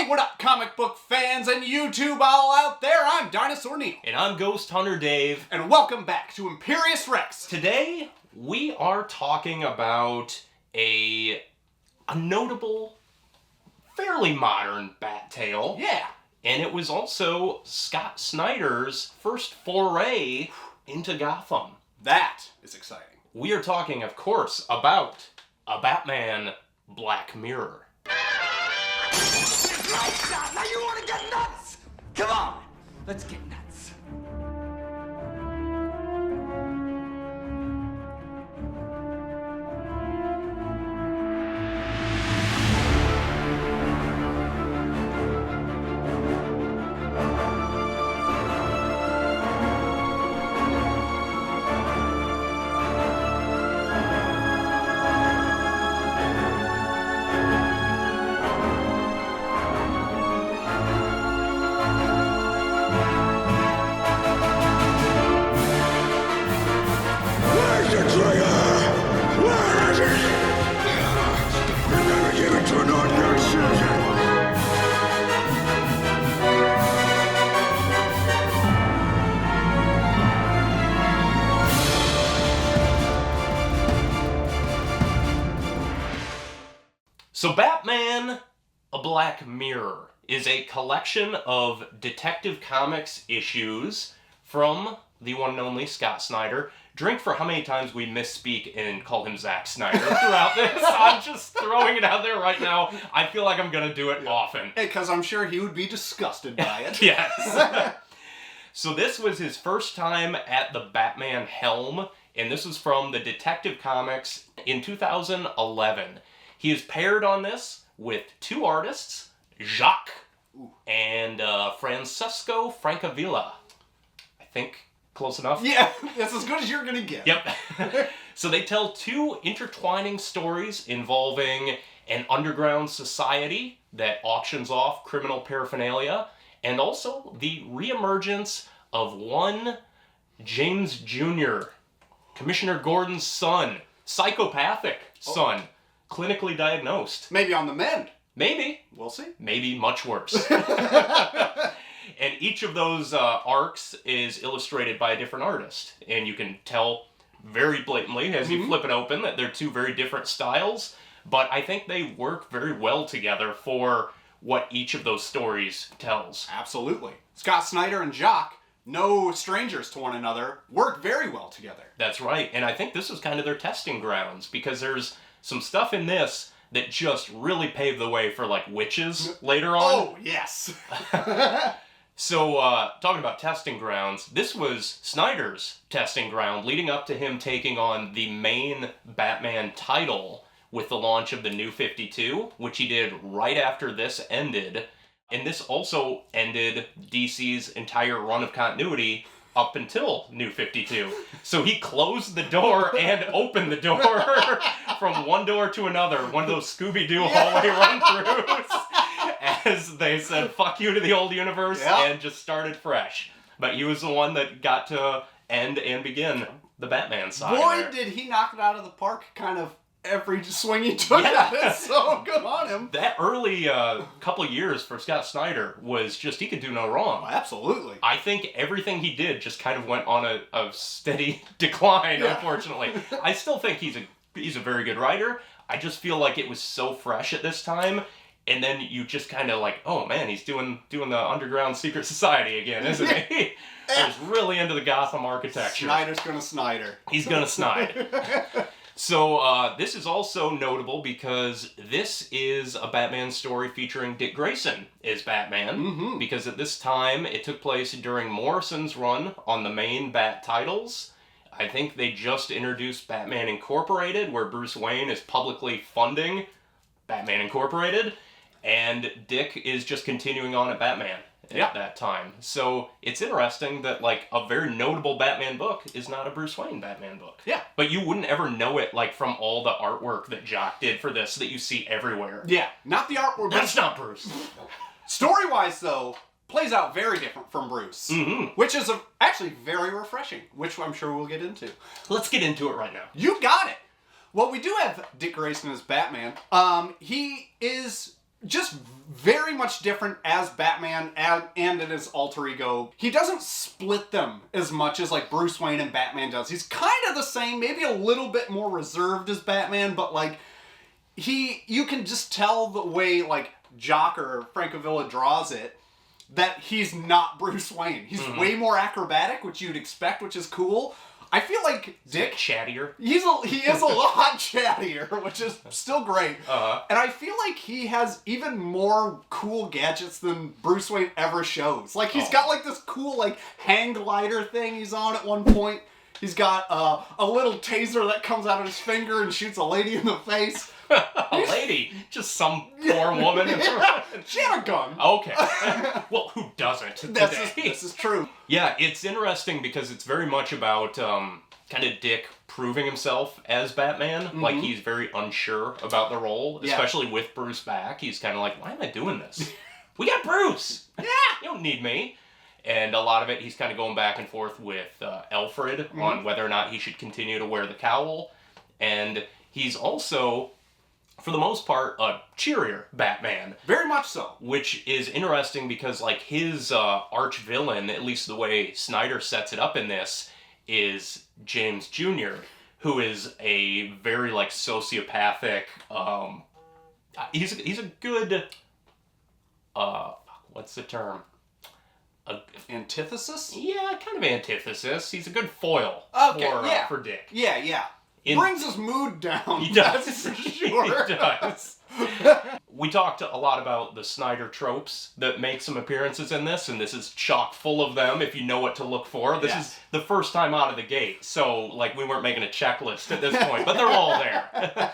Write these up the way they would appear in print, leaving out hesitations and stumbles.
Hey, what up, comic book fans and YouTube all out there? I'm Dinosaur Neil. And I'm Ghost Hunter Dave. And welcome back to IMPERIUS REX. Today, we are talking about a notable, fairly modern bat tale. Yeah. And it was also Scott Snyder's first foray into Gotham. That is exciting. We are talking, of course, about a Batman Black Mirror. Now you want to get nuts? Come on, let's get nuts. So Batman, a Black Mirror, is a collection of Detective Comics issues from the one and only Scott Snyder. Drink for how many times we misspeak and call him Zack Snyder throughout this. I'm just throwing it out there right now. I feel like I'm going to do it often. Because I'm sure he would be disgusted by it. Yes. So this was his first time at the Batman helm, and this was from the Detective Comics in 2011. He is paired on this with two artists, Jock and Francesco Francavilla. I think close enough. Yeah, that's as good as you're going to get. Yep. So they tell two intertwining stories involving an underground society that auctions off criminal paraphernalia, and also the reemergence of one James Jr., Commissioner Gordon's son, psychopathic son. Clinically diagnosed. Maybe on the mend. Maybe. We'll see. Maybe much worse. And each of those arcs is illustrated by a different artist. And you can tell very blatantly as you flip it open that they're two very different styles. But I think they work very well together for what each of those stories tells. Absolutely. Scott Snyder and Jock, no strangers to one another, work very well together. That's right. And I think this is kind of their testing grounds, because there's some stuff in this that just really paved the way for, like, witches later on. Oh, yes. So, talking about testing grounds, this was Snyder's testing ground leading up to him taking on the main Batman title with the launch of the New 52, which he did right after this ended. And this also ended DC's entire run of continuity up until New 52. So he closed the door and opened the door from one door to another, one of those Scooby-Doo hallway run-throughs, as they said fuck you to the old universe and just started fresh. But he was the one that got to end and begin the Batman side. Boy, did he knock it out of the park, kind of every swing he took at it, so good on him. That early couple years for Scott Snyder was just, he could do no wrong. Oh, absolutely. I think everything he did just kind of went on a steady decline, unfortunately. I still think he's a very good writer. I just feel like it was so fresh at this time, and then you just kind of like, oh man, he's doing the underground secret society again, isn't he? He's really into the Gotham architecture. Snyder's gonna Snyder. He's gonna snide. So, this is also notable because this is a Batman story featuring Dick Grayson as Batman, because at this time it took place during Morrison's run on the main Bat titles. I think they just introduced Batman Incorporated, where Bruce Wayne is publicly funding Batman Incorporated, and Dick is just continuing on at Batman at that time. So it's interesting that, like, a very notable Batman book is not a Bruce Wayne Batman book. Yeah. But you wouldn't ever know it, like, from all the artwork that Jock did for this that you see everywhere. Yeah, not the artwork. That's not Bruce. Story-wise, though, plays out very different from Bruce, which is actually very refreshing, which I'm sure we'll get into. Let's get into it right now. You got it. Well, we do have Dick Grayson as Batman. He is just very much different as Batman and in his alter ego. He doesn't split them as much as like Bruce Wayne and Batman does. He's kind of the same, maybe a little bit more reserved as Batman, but like you can just tell the way like Jock or Francavilla draws it that he's not Bruce Wayne. He's way more acrobatic, which you'd expect, which is cool. I feel like Dick chattier. He is a lot chattier, which is still great. And I feel like he has even more cool gadgets than Bruce Wayne ever shows. Like he's got like this cool like hang glider thing he's on at one point. He's got a little taser that comes out of his finger and shoots a lady in the face. A lady? Just some poor woman? She had a gun. Okay. Well, who doesn't today? This is true. Yeah, it's interesting because it's very much about kind of Dick proving himself as Batman. Like, he's very unsure about the role, especially with Bruce back. He's kind of like, why am I doing this? We got Bruce! Yeah! You don't need me. And a lot of it, he's kind of going back and forth with Alfred on whether or not he should continue to wear the cowl. And he's also, for the most part, a cheerier Batman. Very much so. Which is interesting because, like, his arch villain, at least the way Snyder sets it up in this, is James Jr., who is a very, like, sociopathic, he's a good, what's the term? Antithesis? Yeah, kind of antithesis. He's a good foil for Dick. Yeah. Brings his mood down. He does. That's for sure. He does. We talked a lot about the Snyder tropes that make some appearances in this, and this is chock full of them if you know what to look for. This is the first time out of the gate, so like we weren't making a checklist at this point, but they're all there.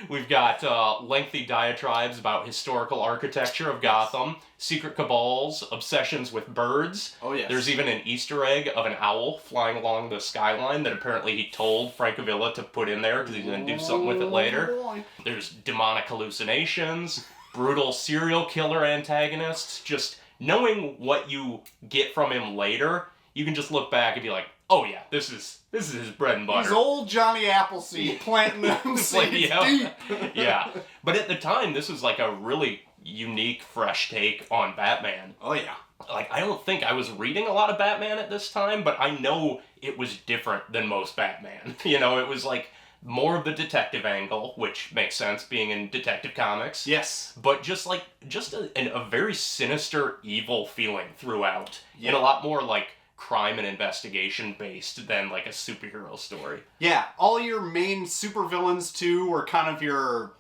We've got lengthy diatribes about historical architecture of Gotham, secret cabals, obsessions with birds. Oh, yes. There's even an Easter egg of an owl flying along the skyline that apparently he told Francavilla to put in there because he's going to do something with it later. There's demonic hallucinations, brutal serial killer antagonists. Just knowing what you get from him later, you can just look back and be like, oh yeah, this is his bread and butter. He's old Johnny Appleseed planting them seeds deep. Yeah. But at the time, this was like a really unique, fresh take on Batman. Oh yeah. Like, I don't think I was reading a lot of Batman at this time, but I know it was different than most Batman. You know, it was like more of the detective angle, which makes sense being in Detective Comics. Yes. But just a very sinister, evil feeling throughout. Yeah. And a lot more like crime and investigation based than like a superhero story. Yeah, all your main supervillains too were kind of your,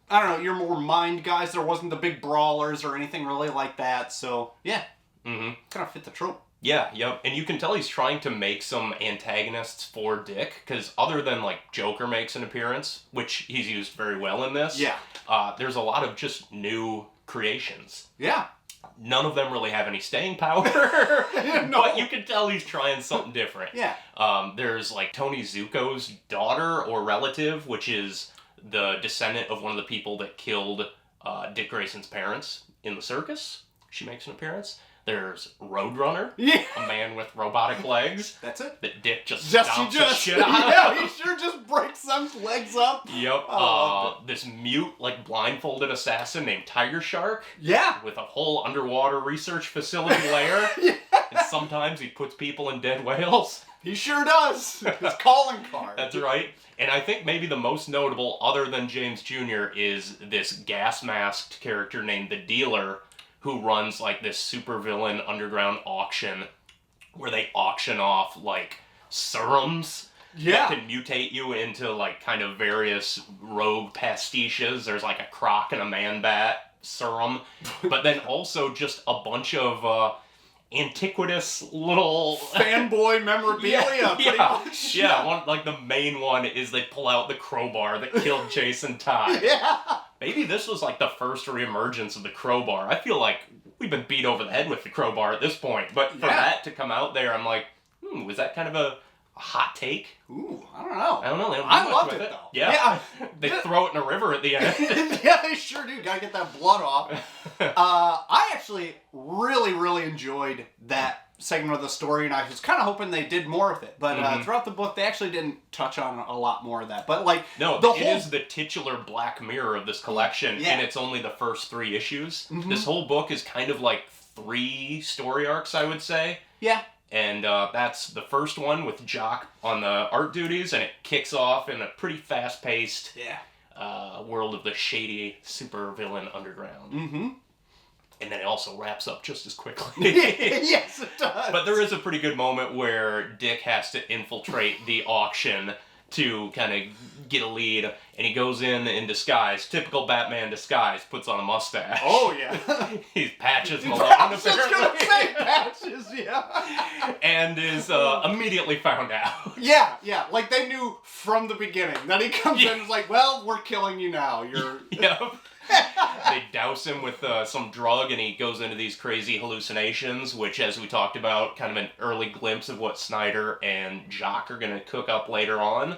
I don't know, your more mind guys. There wasn't the big brawlers or anything really like that. So yeah, kind of fit the trope. Yeah, yep. And you can tell he's trying to make some antagonists for Dick, because other than like Joker makes an appearance, which he's used very well in this. Yeah. There's a lot of just new creations. Yeah. None of them really have any staying power, No. But you can tell he's trying something different. Yeah. There's like Tony Zuko's daughter or relative, which is the descendant of one of the people that killed Dick Grayson's parents in the circus. She makes an appearance. There's Roadrunner, a man with robotic legs. That's it. That Dick just stomps the shit out of. Yeah, he sure just breaks some legs up. Yep. This mute, like, blindfolded assassin named Tiger Shark. Yeah. With a whole underwater research facility lair. And sometimes he puts people in dead whales. He sure does. His calling card. That's right. And I think maybe the most notable, other than James Jr., is this gas-masked character named the Dealer, who runs like this supervillain underground auction where they auction off like serums that can mutate you into like kind of various rogue pastiches. There's like a croc and a man-bat serum, but then also just a bunch of antiquitous little fanboy memorabilia. Pretty much. Yeah. One, like the main one is they pull out the crowbar that killed Jason Todd. Yeah. Maybe this was like the first reemergence of the crowbar. I feel like we've been beat over the head with the crowbar at this point, but for that to come out there, I'm like, was that kind of a hot take? Ooh, I don't know. I loved it though. Yeah. They throw it in a river at the end. Yeah, they sure do. Gotta get that blood off. I actually really enjoyed that segment of the story, and I was kind of hoping they did more with it. But throughout the book, they actually didn't touch on a lot more of that. But like, no, it is the titular Black Mirror of this collection, and it's only the first 3 issues. This whole book is kind of like 3 story arcs, I would say. Yeah. And that's the first one with Jock on the art duties, and it kicks off in a pretty fast-paced world of the shady supervillain underground. Mm-hmm. And then it also wraps up just as quickly. Yes, it does. But there is a pretty good moment where Dick has to infiltrate the auction to kind of get a lead, and he goes in disguise. Typical Batman disguise, puts on a mustache. Oh, yeah. He patches Malone, I was just going to say patches, and is immediately found out. Yeah. Like, they knew from the beginning that he comes in and is like, well, we're killing you now. You're... They douse him with some drug, and he goes into these crazy hallucinations, which, as we talked about, kind of an early glimpse of what Snyder and Jock are going to cook up later on.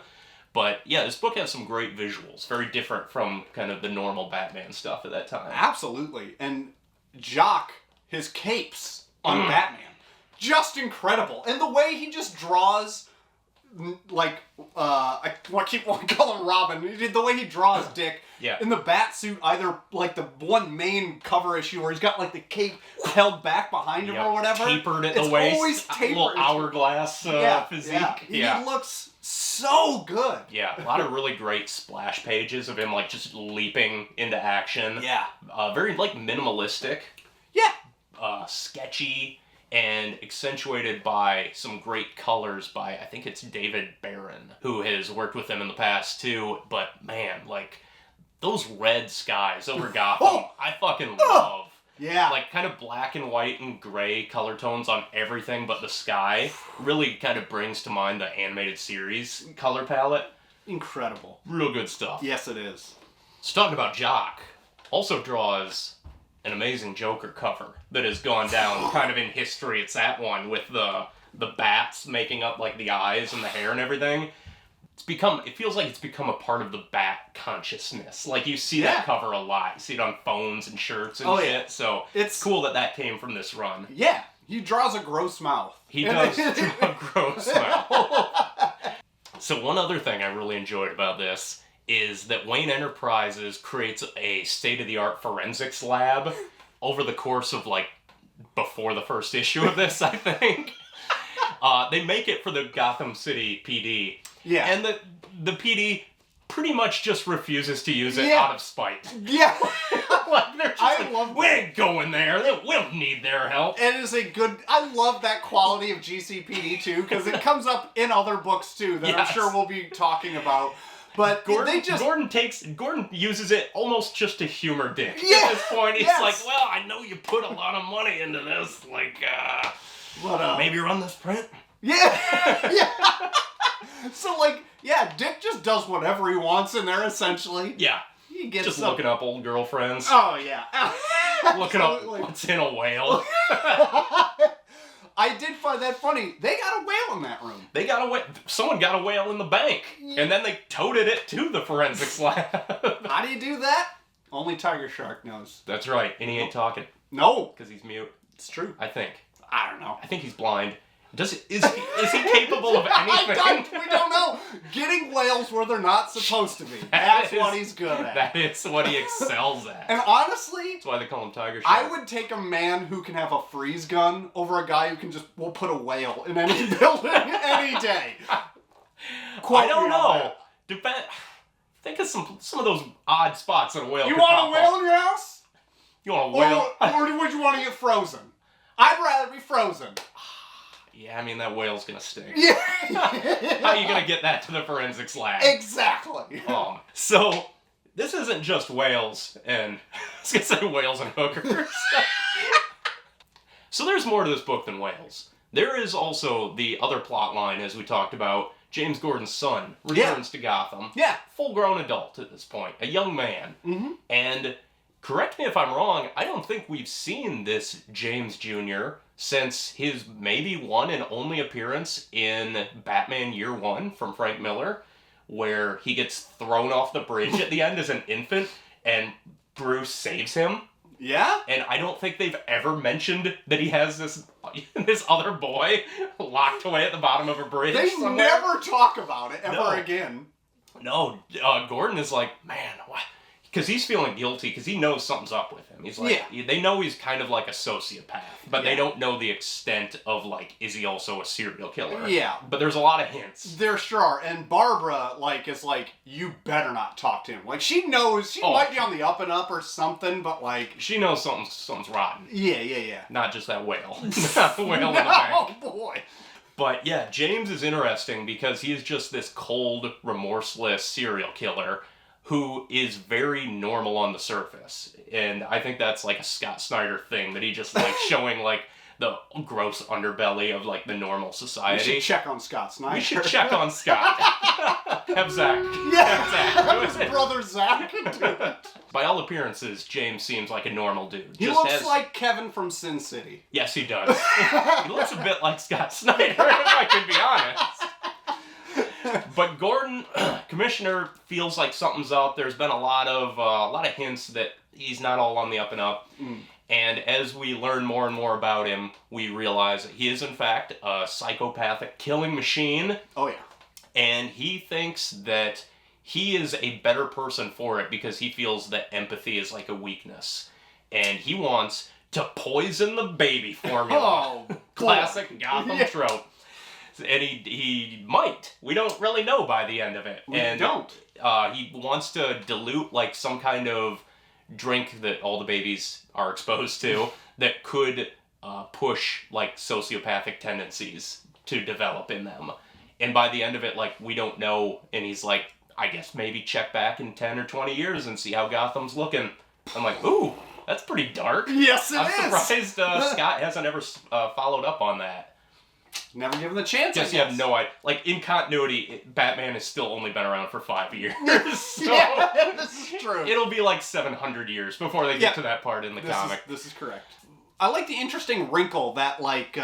But yeah, this book has some great visuals, very different from kind of the normal Batman stuff at that time. Absolutely. And Jock, his capes on Batman, just incredible. And the way he just draws... like, I keep wanting to call him Robin. The way he draws Dick in the bat suit, either like the one main cover issue where he's got like the cape held back behind him or whatever. Tapered at the waist. Always tapered. A little hourglass physique. He looks so good. Yeah, a lot of really great splash pages of him like just leaping into action. Yeah. Very like minimalistic. Yeah. Sketchy. And accentuated by some great colors by, I think it's David Barron, who has worked with them in the past too. But man, like, those red skies over Gotham, I fucking love. Yeah. Like, kind of black and white and gray color tones on everything but the sky really kind of brings to mind the animated series color palette. Incredible. Real good stuff. Yes, it is. So talking about Jock, also draws an amazing Joker cover that has gone down kind of in history. It's that one with the bats making up like the eyes and the hair and everything. It feels like it's become a part of the Bat consciousness. Like you see that cover a lot. You see it on phones and shirts and shit. Yeah. So it's cool that came from this run. Yeah. He draws a gross mouth. He does draw a gross mouth. So one other thing I really enjoyed about this is that Wayne Enterprises creates a state-of-the-art forensics lab over the course of, like, before the first issue of this, I think. They make it for the Gotham City PD. Yeah. And the PD pretty much just refuses to use it out of spite. Yeah. Like, they're just we ain't going there. We don't need their help. It is I love that quality of GCPD, too, because it comes up in other books, too, that I'm sure we'll be talking about. But Gordon uses it almost just to humor Dick. Yeah, at this point, he's like, well, I know you put a lot of money into this. Like, maybe run this print? Yeah. Yeah. So, like, Dick just does whatever he wants in there, essentially. Yeah. He gets just looking up old girlfriends. Oh, yeah. Looking up what's in a whale. I did find that funny. They got a whale in that room. Someone got a whale in the bank. And then they toted it to the forensics lab. How do you do that? Only Tiger Shark knows. That's right. And he ain't talking. No. Because he's mute. It's true. I think. I don't know. I think he's blind. Is he capable of anything? We don't know. Getting whales where they're not supposed to be. That's what he's good at. That is what he excels at. And honestly, that's why they call him Tiger Shark. I would take a man who can have a freeze gun over a guy who can we'll put a whale in any building any day. I don't know. Think of some of those odd spots that a whale. You want a whale in your house? You want a whale? Or would you want to get frozen? I'd rather be frozen. Yeah, I mean, that whale's gonna stink. Yeah. How are you gonna get that to the forensics lab? Exactly. So, this isn't just whales and... I was gonna say whales and hookers. So there's more to this book than whales. There is also the other plot line, as we talked about. James Gordon's son returns to Gotham. Yeah. Full-grown adult at this point. A young man. Mm-hmm. And, correct me if I'm wrong, I don't think we've seen this James Jr. since his maybe one and only appearance in Batman Year One from Frank Miller, where he gets thrown off the bridge at the end as an infant, and Bruce saves him. Yeah? And I don't think they've ever mentioned that he has this this other boy locked away at the bottom of a bridge. They somewhere. never talk about it ever No. again. No, Gordon is like, man, what? Because he's feeling guilty because he knows something's up with him. He's like, they know he's kind of like a sociopath, but they don't know the extent of like, is he also a serial killer? Yeah. But there's a lot of hints. There sure are. And Barbara, like, is like, you better not talk to him. Like, she knows, she might be on the up and up or something, but like... She knows something's rotten. Yeah. Not just that whale. Not the whale in the bank. Oh, boy. But yeah, James is interesting because he is just this cold, remorseless serial killer who is very normal on the surface. And I think that's like a Scott Snyder thing, that he just likes showing like the gross underbelly of like the normal society. We should check on Scott Snyder. We should check on Scott. Have Zach. Yeah, Have Zach. have his brother Zach do it. By all appearances, James seems like a normal dude. He looks like Kevin from Sin City. Yes, he does. He looks a bit like Scott Snyder, if I can be honest. But Gordon, Commissioner, feels like something's up. There's been a lot of hints that he's not all on the up and up. And as we learn more and more about him, we realize that he is in fact a psychopathic killing machine. Oh yeah. And he thinks that he is a better person for it because he feels that empathy is like a weakness. And he wants to poison the baby formula. Oh, classic Gotham trope. And he might. We don't really know by the end of it. We and don't. He wants to dilute like some kind of drink that all the babies are exposed to that could push like sociopathic tendencies to develop in them. And by the end of it, like, we don't know. And he's like, I guess maybe check back in 10 or 20 years and see how Gotham's looking. I'm like, ooh, that's pretty dark. Yes, I'm surprised Scott hasn't ever followed up on that. Never given the chance. Just you have no idea. Like, in continuity, Batman has still only been around for 5 years. So yeah, this is true. It'll be like 700 years before they get to that part in the comic. This is correct. I like the interesting wrinkle that, like,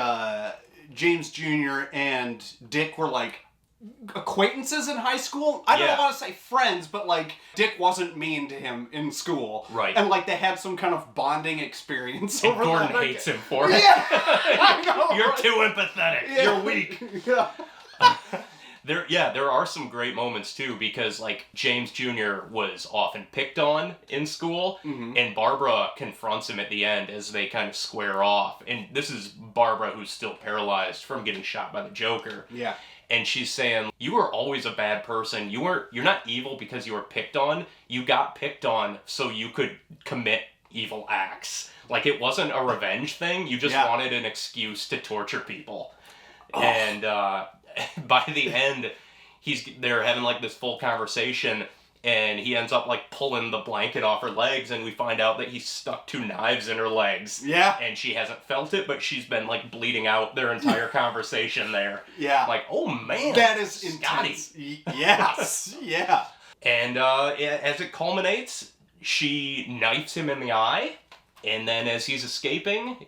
James Jr. and Dick were, like, acquaintances in high school. I don't want to say friends, but, like, Dick wasn't mean to him in school. Right. And, like, they had some kind of bonding experience And over Gordon that. hates him for it. Yeah, I know. You're too empathetic. Yeah. You're weak. Yeah. There are some great moments too, because like James Jr. was often picked on in school, and Barbara confronts him at the end as they kind of square off. And this is Barbara, who's still paralyzed from getting shot by the Joker. Yeah. And she's saying, you were always a bad person. You're not evil because you were picked on. You got picked on so you could commit evil acts. Like, it wasn't a revenge thing. You just wanted an excuse to torture people. Oh. And by the end, they're having like this full conversation, and he ends up like pulling the blanket off her legs, and we find out that he stuck 2 knives in her legs. Yeah. And she hasn't felt it, but she's been like bleeding out their entire conversation there. Yeah. Like, oh man. That is Scotty. intense. Yes. Yeah. And as it culminates, she knifes him in the eye, and then as he's escaping,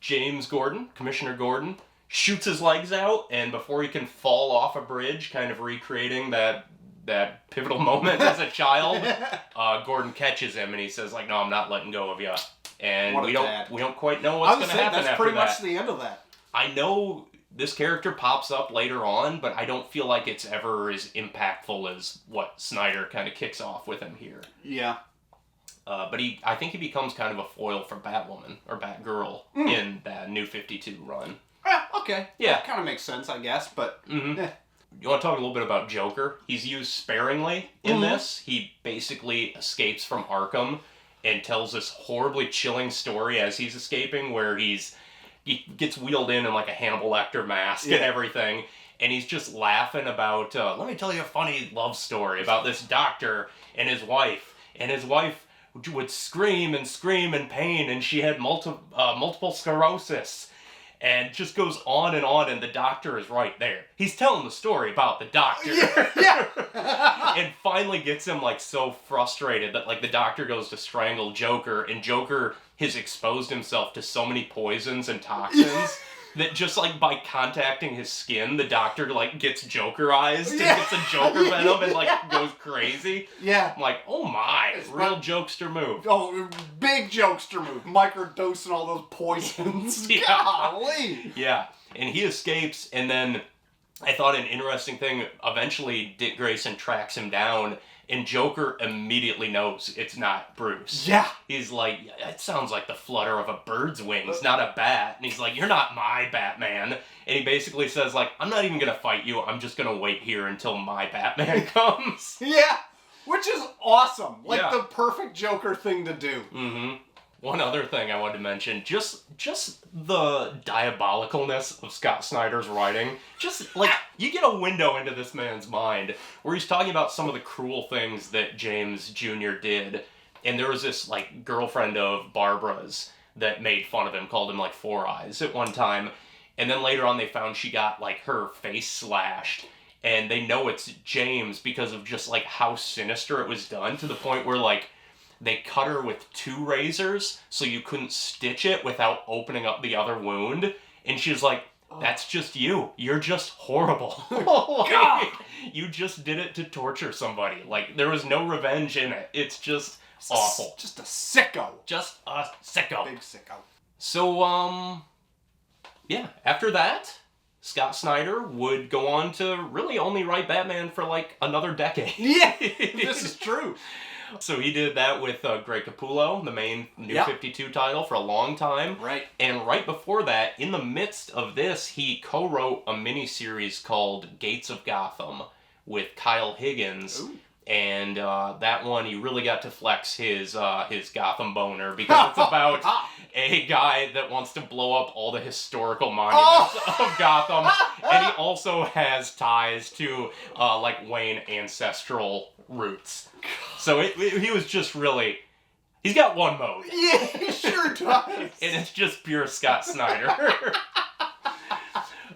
Commissioner Gordon, shoots his legs out, and before he can fall off a bridge, kind of recreating that pivotal moment as a child, Gordon catches him, and he says, like, no, I'm not letting go of you. And we don't quite know what's going to happen after that. That's pretty much the end of that. I know this character pops up later on, but I don't feel like it's ever as impactful as what Snyder kind of kicks off with him here. Yeah. But I think he becomes kind of a foil for Batwoman, or Batgirl, in that New 52 run. Okay. Yeah. That kind of makes sense, I guess, but... You want to talk a little bit about Joker? He's used sparingly in this. He basically escapes from Arkham and tells this horribly chilling story as he's escaping, where he gets wheeled in like a Hannibal Lecter mask and everything, and he's just laughing about, let me tell you a funny love story about this doctor and his wife. And his wife would scream and scream in pain, and she had multiple sclerosis. And just goes on, and the doctor is right there. He's telling the story about the doctor. And finally gets him, like, so frustrated that, like, the doctor goes to strangle Joker, and Joker has exposed himself to so many poisons and toxins that just, like, by contacting his skin, the doctor, like, gets Jokerized and gets a Joker venom and, like, goes crazy. Yeah. I'm like, oh my, real jokester move. Oh, big jokester move. Microdosing all those poisons. Yeah. Golly. Yeah, and he escapes, and then I thought an interesting thing, eventually Dick Grayson tracks him down, and Joker immediately knows it's not Bruce. Yeah. He's like, it sounds like the flutter of a bird's wings, not a bat. And he's like, you're not my Batman. And he basically says, like, I'm not even going to fight you. I'm just going to wait here until my Batman comes. Yeah. Which is awesome. Like, Yeah. the perfect Joker thing to do. Mm-hmm. One other thing I wanted to mention, just the diabolicalness of Scott Snyder's writing. Just, like, you get a window into this man's mind where he's talking about some of the cruel things that James Jr. did. And there was this, like, girlfriend of Barbara's that made fun of him, called him, like, Four Eyes at one time. And then later on they found she got, like, her face slashed. And they know it's James because of just, like, how sinister it was done, to the point where, like, they cut her with 2 razors so you couldn't stitch it without opening up the other wound. And she's like, that's just you. You're just horrible. Like, you just did it to torture somebody. Like, there was no revenge in it. It's just awful. Just a sicko. Just a sicko. Big sicko. So, yeah, after that, Scott Snyder would go on to really only write Batman for, like, another decade. Yeah, this is true. So he did that with Greg Capullo, the main New 52 title, for a long time. Right. And right before that, in the midst of this, he co-wrote a miniseries called Gates of Gotham with Kyle Higgins. Ooh. And that one, he really got to flex his Gotham boner, because it's about a guy that wants to blow up all the historical monuments of Gotham. And he also has ties to, like, Wayne ancestral roots. So he was just really... He's got one mode. Yeah, he sure does. And it's just pure Scott Snyder.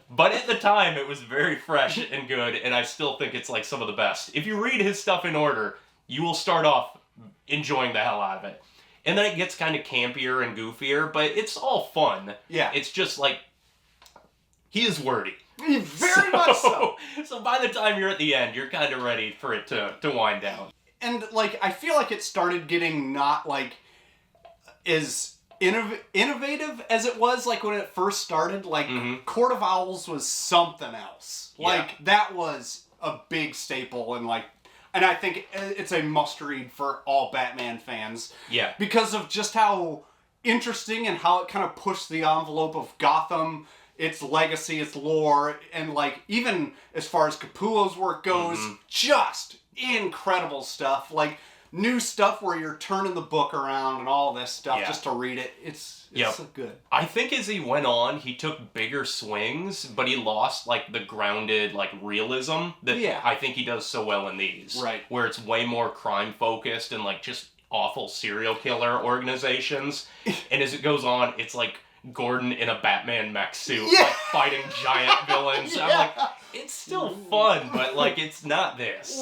But at the time, it was very fresh and good, and I still think it's, like, some of the best. If you read his stuff in order, you will start off enjoying the hell out of it. And then it gets kind of campier and goofier, but it's all fun. Yeah. It's just, like, he is wordy. Very much so. So by the time you're at the end, you're kind of ready for it to wind down. And, like, I feel like it started getting not, like, as innovative as it was, like, when it first started. Like, Court of Owls was something else. Yeah. Like, that was a big staple, and, like, and I think it's a must-read for all Batman fans. Yeah. Because of just how interesting and how it kind of pushed the envelope of Gotham, its legacy, its lore, and, like, even as far as Capullo's work goes, just incredible stuff. Like, new stuff where you're turning the book around and all this stuff just to read it. It's so good. I think as he went on, he took bigger swings, but he lost, like, the grounded, like, realism that I think he does so well in these. Right. Where it's way more crime-focused and, like, just awful serial killer organizations. And as it goes on, it's, like, Gordon in a Batman mech suit, like, fighting giant villains. I'm like, it's still fun, but, like, it's not this.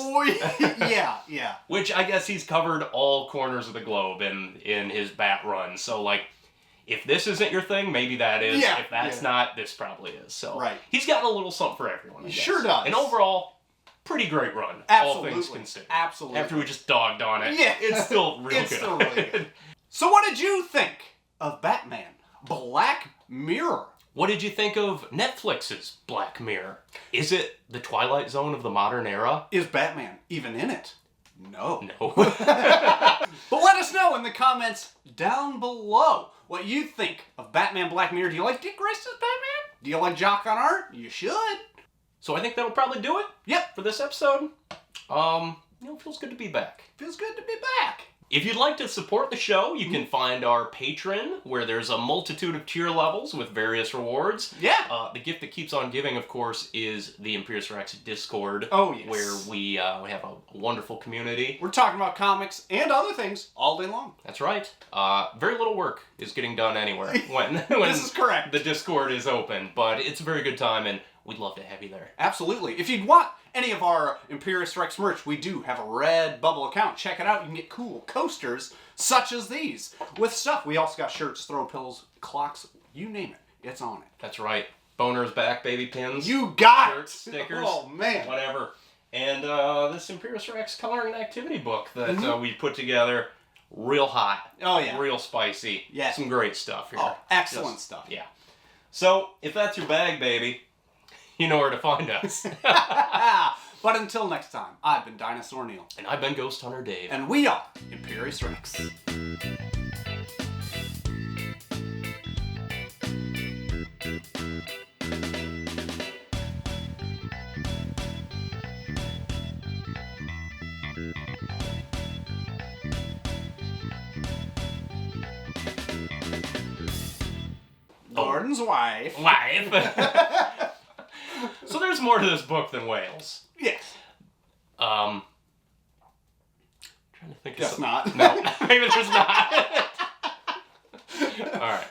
Yeah. Which I guess he's covered all corners of the globe in his Bat run. So, like, if this isn't your thing, maybe that is. Yeah, If that's not, this probably is. So he's got a little something for everyone, I guess. Sure does. And overall, pretty great run, Absolutely. all things considered. Absolutely. After we just dogged on it, Yeah. it's still real good. It's still really good. So what did you think of Batman Black Mirror? What did you think of Netflix's Black Mirror? Is it the Twilight Zone of the modern era? Is Batman even in it? No. No. But let us know in the comments down below what you think of Batman Black Mirror. Do you like Dick Grayson's Batman? Do you like Jock on Art? You should. So I think that'll probably do it. Yep. For this episode. It feels good to be back. Feels good to be back. If you'd like to support the show, you can find our Patreon, where there's a multitude of tier levels with various rewards. Yeah. The gift that keeps on giving, of course, is the IMPERIUS REX Discord. Oh, yes. Where we have a wonderful community. We're talking about comics and other things all day long. That's right. Very little work is getting done anywhere when This is correct. the Discord is open, but it's a very good time, and we'd love to have you there. Absolutely. If you'd want any of our IMPERIUS REX merch, we do have a Redbubble account. Check it out. You can get cool coasters such as these with stuff. We also got shirts, throw pillows, clocks, you name it. it's on it. That's right. Boner's back, baby pins. You got shirts, it! stickers. Oh, man. Whatever. And this Imperius Rex coloring and activity book that we put together. Real hot. Oh, yeah. Real spicy. Yeah. Some great stuff here. Oh, excellent stuff. Yeah. So, if that's your bag, baby, you know where to find us. But until next time, I've been Dinosaur Neil. And I've been Ghost Hunter Dave. And we are Imperius Rex. Gordon's wife. So there's more to this book than whales. Yes. Trying to think of Guess something. not. No, maybe there's not. All right.